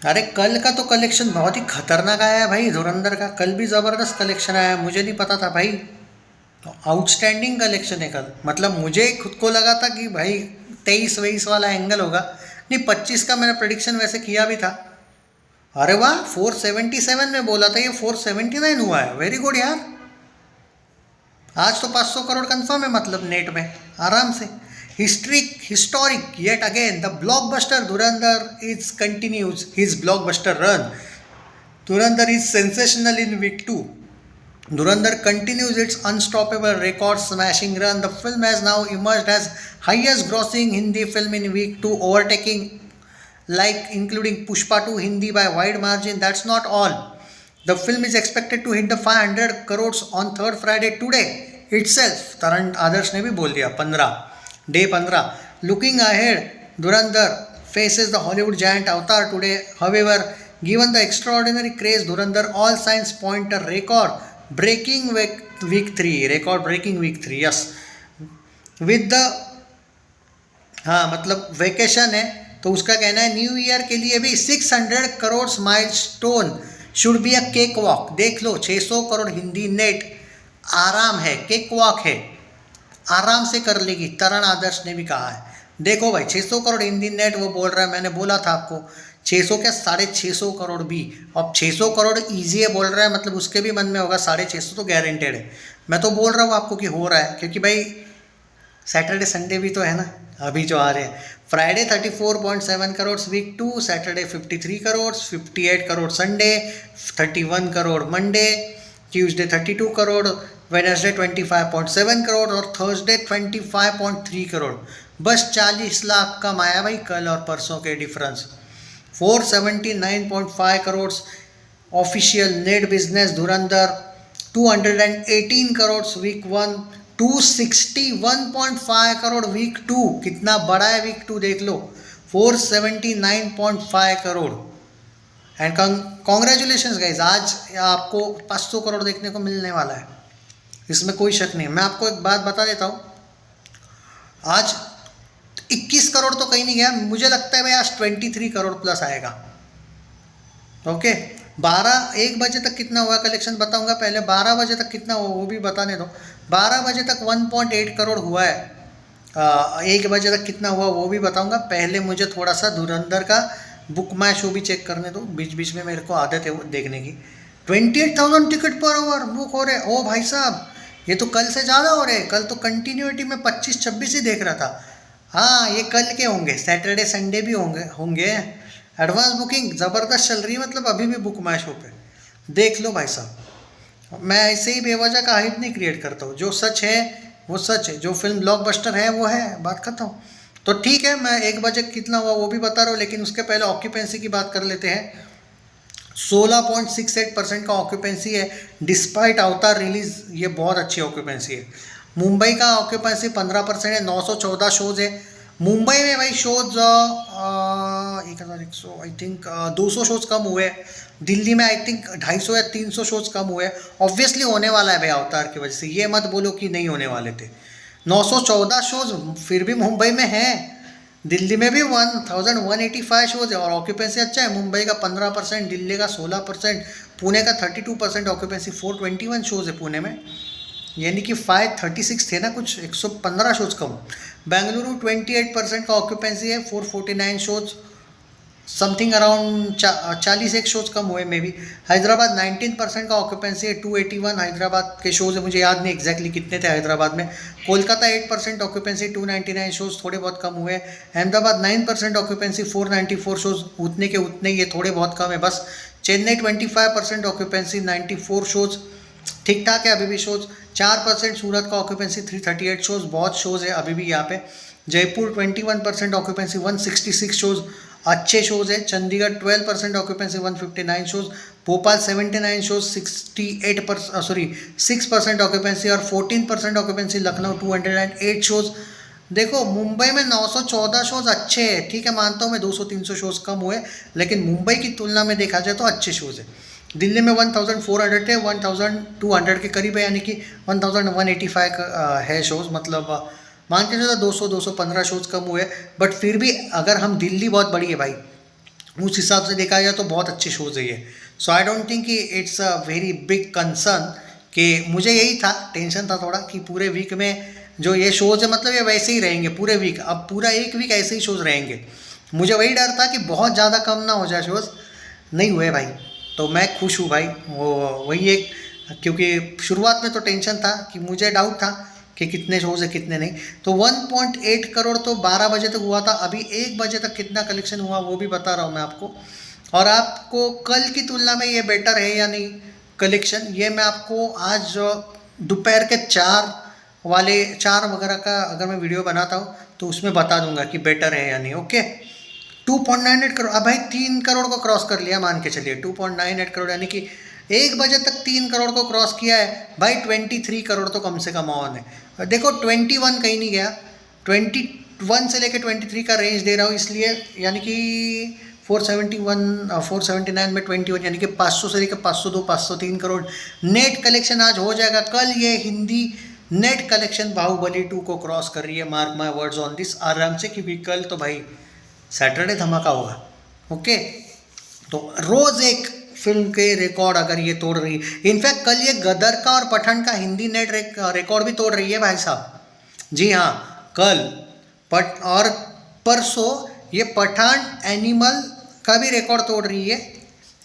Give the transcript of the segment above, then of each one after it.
अरे कल का तो कलेक्शन बहुत ही खतरनाक आया है भाई, धुरंधर का कल भी ज़बरदस्त कलेक्शन आया है, मुझे नहीं पता था भाई। आउटस्टैंडिंग कलेक्शन है कल, मतलब मुझे खुद को लगा था कि भाई 23-22 वाला एंगल होगा। नहीं, 25 का मैंने प्रेडिक्शन वैसे किया भी था। अरे वाह, 477 में बोला था, ये 479 हुआ है, वेरी गुड यार। आज तो 500 करोड़ कंफर्म है, मतलब नेट में आराम से। Historic yet again the blockbuster Dhurandhar is continues his blockbuster run. Dhurandhar is sensational in week 2. Dhurandhar continues its unstoppable record smashing run. The film has now emerged as highest grossing Hindi film in week 2, overtaking like including Pushpa 2 Hindi by wide margin. That's not all. The film is expected to hit the 500 crores on third Friday today itself. Taran Adarsh ने भी बोल दिया 15 Looking ahead, Dhurandhar faces the Hollywood giant Avatar today. However, given the extraordinary craze, Dhurandhar all signs point a record breaking week 3. Record breaking week 3, yes. With the हाँ मतलब vacation है, तो उसका कहना है न्यू ईयर के लिए भी 600 crore milestone should be a cake walk. देख लो, 600 करोड़ हिंदी नेट आराम है, केक वॉक है, आराम से कर लेगी। तरण आदर्श ने भी कहा है। देखो भाई, 600 करोड़ हिंदी नेट वो बोल रहा है, मैंने बोला था आपको 600 क्या 650 करोड़ भी। अब 600 करोड़ ईजी है बोल रहा है, मतलब उसके भी मन में होगा 650 तो गारंटेड है। मैं तो बोल रहा हूँ आपको कि हो रहा है, क्योंकि भाई सैटरडे संडे भी तो है ना अभी जो आ रहे हैं। Friday 34.7 crore week 2, Saturday 53 crore, 58 crore Sunday, 31 crore Monday, Tuesday 32 crore, Wednesday 25.7 crore और थर्सडे 25.3 करोड़। बस 40 लाख कम आया भाई कल और परसों के difference. 479.5 crore official net business धुरंधर, 218 करोड़ वीक 1, 261.5 करोड़ वीक 2। कितना बड़ा है वीक 2 देख लो, 479.5 करोड़। एंड कॉन्ग्रेचुलेशंस गाइज, आज आपको 500 करोड़ देखने को मिलने वाला है, इसमें कोई शक नहीं। मैं आपको एक बात बता देता हूँ, आज 21 करोड़ तो कहीं नहीं गया, मुझे लगता है भाई आज 23 करोड़ प्लस आएगा। ओके, 1 बजे तक कितना हुआ कलेक्शन बताऊंगा, पहले 12 बजे तक कितना हुआ वो भी बताने दो। 12 बजे तक 1.8 करोड़ हुआ है। 1 बजे तक कितना हुआ वो भी बताऊंगा। पहले मुझे थोड़ा सा धुरंधर का बुक माई शो भी चेक करने दो, बीच बीच में मेरे को आदत है वो देखने की। 28,000 टिकट पर आवर बुक हो रहे। ओ भाई साहब, ये तो कल से ज़्यादा हो रहे हैं। कल तो कंटिन्यूटी में 25-26 ही देख रहा था। हाँ, ये कल के होंगे, सैटरडे संडे भी होंगे। एडवांस बुकिंग ज़बरदस्त चल रही है, मतलब अभी भी बुक माई शो पे देख लो भाई साहब। मैं ऐसे ही बेवजह का हाइप नहीं क्रिएट करता हूँ, जो सच है वो सच है, जो फिल्म ब्लॉकबस्टर है वो है, बात खत्म। तो ठीक है, मैं 1 बजे कितना हुआ वो भी बता रहा हूँ, लेकिन उसके पहले ऑक्यूपेंसी की बात कर लेते हैं। 16.68% का ऑक्यूपेंसी है डिस्पाइट अवतार रिलीज, ये बहुत अच्छी ऑक्यूपेंसी है। मुंबई का ऑक्यूपेंसी 15% है, 914 शोज है मुंबई में भाई। शोज 1100 आई थिंक 200 शोज कम हुए। दिल्ली में आई थिंक 250 या 300 शोज कम हुए। ऑब्वियसली होने वाला है भाई अवतार की वजह से, ये मत बोलो कि नहीं होने वाले थे। 914 शोज फिर भी मुंबई में है। दिल्ली में भी 1185 शोज है और ऑक्यूपेंसी अच्छा है। मुंबई का 15%, दिल्ली का 16%, पुणे का 32% ऑक्यूपेंसी। 421 शोज है पुणे में, यानी कि 536 थे ना, कुछ 115 शोज कम। बेंगलुरु 28% का ऑक्यूपेंसी है, 449 शोज, समथिंग अराउंड 41 शोज कम हुए मे बी। हैदराबाद 19% का ऑक्यूपेंसी है, 281 हैदराबाद के शोज है, मुझे याद नहीं एग्जैक्टली कितने थे हैदराबाद में। कोलकाता 8% ऑक्यूपेंसी, 299 शोज, थोड़े बहुत कम हुए। अहमदाबाद 9% ऑक्यूपेंसी, 494 शोज, उतने के उतने, ये थोड़े बहुत कम है बस। चेन्नई 25% ऑक्यूपेंसी, 94 शोज, ठीक ठाक है अभी भी शोज। 4% सूरत का ऑक्यूपेंसी, 338 शोज, बहुत शोज है अभी भी यहाँ पे। जयपुर 21% ऑक्यूपेंसी, 166 शोज, अच्छे शोज है। Chandigarh 12% occupancy, 159 shows. Bhopal 79 shows, 6% occupancy और 14% ऑक्यूपेंसी। लखनऊ 208 शोज। देखो, मुंबई में 914 शोज अच्छे हैं, ठीक है मानता हूँ मैं, 200-300 शोज कम हुए, लेकिन मुंबई की तुलना में देखा जाए तो अच्छे शोज है। दिल्ली में 1400 थे, 1200 के करीब है, यानी कि 1185 है शोज, मतलब मान के चलो 200-215 शोज कम हुए। बट फिर भी अगर हम, दिल्ली बहुत बड़ी है भाई, उस हिसाब से देखा जाए तो बहुत अच्छे शोज़ है ये। सो आई डोंट थिंक कि it's a very big concern, कि मुझे यही था, टेंशन था थोड़ा कि पूरे वीक में जो ये शोज़ है मतलब ये वैसे ही रहेंगे पूरे वीक, अब पूरा एक वीक ऐसे ही शोज़ रहेंगे। मुझे वही डर था कि बहुत ज़्यादा कम ना हो जाए शोज़, नहीं हुए भाई। तो मैं खुश हूँ भाई, वो वही एक, क्योंकि शुरुआत में तो टेंशन था कि मुझे डाउट था कि कितने शोज़ है कितने नहीं। तो 1.8 करोड़ तो 12 बजे तक हुआ था, अभी 1 बजे तक कितना कलेक्शन हुआ वो भी बता रहा हूँ मैं आपको। और आपको कल की तुलना में ये बेटर है या नहीं कलेक्शन, ये मैं आपको आज दोपहर के 4 वगैरह का अगर मैं वीडियो बनाता हूँ तो उसमें बता दूंगा कि बेटर है या नहीं। ओके, 2.98 करोड़, अब भाई 3 करोड़ को क्रॉस कर लिया मान के चलिए, 2.98 करोड़ यानी कि 1 बजे तक 3 करोड़ को क्रॉस किया है भाई। 23 करोड़ तो कम से कम ऑन है। देखो 21 कहीं नहीं गया, 21 से लेकर 23 का रेंज दे रहा हूँ इसलिए, यानी कि 471 479 में 21 यानी कि 500 से लेकर 502 503 करोड़ नेट कलेक्शन आज हो जाएगा। कल ये हिंदी नेट कलेक्शन बाहुबली 2 को क्रॉस कर रही है, mark my words on this, आराम से, क्योंकि कल तो भाई सैटरडे धमाका होगा। ओके, तो रोज़ एक फिल्म के रिकॉर्ड अगर ये तोड़ रही है, इनफैक्ट कल ये गदर का और पठान का हिंदी नेट रिकॉर्ड भी तोड़ रही है भाई साहब। जी हाँ, कल और परसों ये पठान एनिमल का भी रिकॉर्ड तोड़ रही है,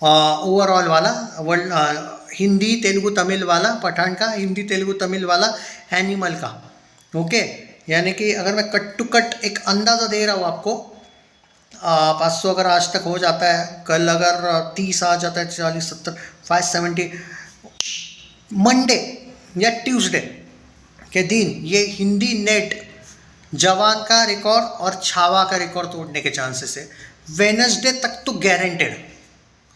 ओवरऑल वाला वर्ल्ड, हिंदी तेलुगु तमिल वाला पठान का, हिंदी तेलुगु तमिल वाला एनिमल का। ओके, यानी कि अगर मैं कट टू कट एक अंदाज़ा दे रहा हूँ आपको, 500 अगर आज तक हो जाता है, कल अगर 30 आ जाता है, 40 70 570, मंडे या ट्यूसडे के दिन ये हिंदी नेट जवान का रिकॉर्ड और छावा का रिकॉर्ड तोड़ने के चांसेस है। वेनसडे तक तो guaranteed.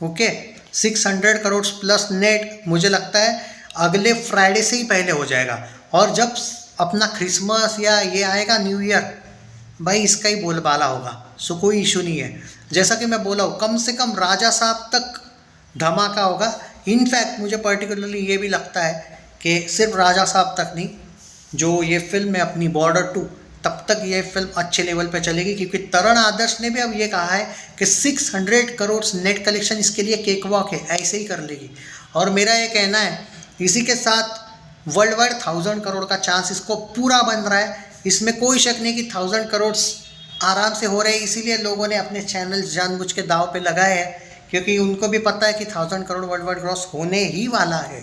Okay, 600 crore plus net मुझे लगता है अगले फ्राइडे से ही पहले हो जाएगा। और जब अपना क्रिसमस या ये आएगा न्यू ईयर, भाई इसका ही बोलबाला होगा। सो कोई इशू नहीं है, जैसा कि मैं बोला हूँ, कम से कम राजा साहब तक धमाका होगा। इनफैक्ट मुझे पर्टिकुलरली ये भी लगता है कि सिर्फ राजा साहब तक नहीं, जो ये फिल्म है अपनी बॉर्डर 2, तब तक ये फिल्म अच्छे लेवल पे चलेगी, क्योंकि तरण आदर्श ने भी अब ये कहा है कि 600 करोड़ नेट कलेक्शन इसके लिए केक वॉक है, ऐसे ही कर लेगी। और मेरा ये कहना है, इसी के साथ वर्ल्ड वाइड 1000 करोड़ का चांस इसको पूरा बन रहा है। इसमें कोई शक नहीं कि 1000 करोड़ आराम से हो रहे हैं, इसीलिए लोगों ने अपने चैनल्स जानबूझ के दाव पे लगाए हैं, क्योंकि उनको भी पता है कि 1000 करोड़ वर्ल्ड वाइड ग्रॉस होने ही वाला है।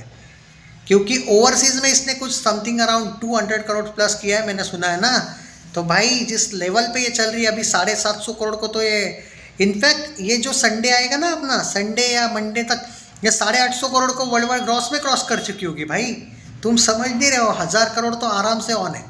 क्योंकि ओवरसीज़ में इसने कुछ समथिंग अराउंड 200 करोड़ प्लस किया है, मैंने सुना है ना। तो भाई जिस लेवल पे ये चल रही है अभी 750 करोड़ को, तो ये इनफैक्ट ये जो संडे आएगा ना अपना, संडे या मंडे तक, ये 850 करोड़ को वर्ल्ड वाइड ग्रॉस में क्रॉस कर चुकी होगी भाई। तुम समझ नहीं रहे हो, 1000 करोड़ तो आराम से ऑन है।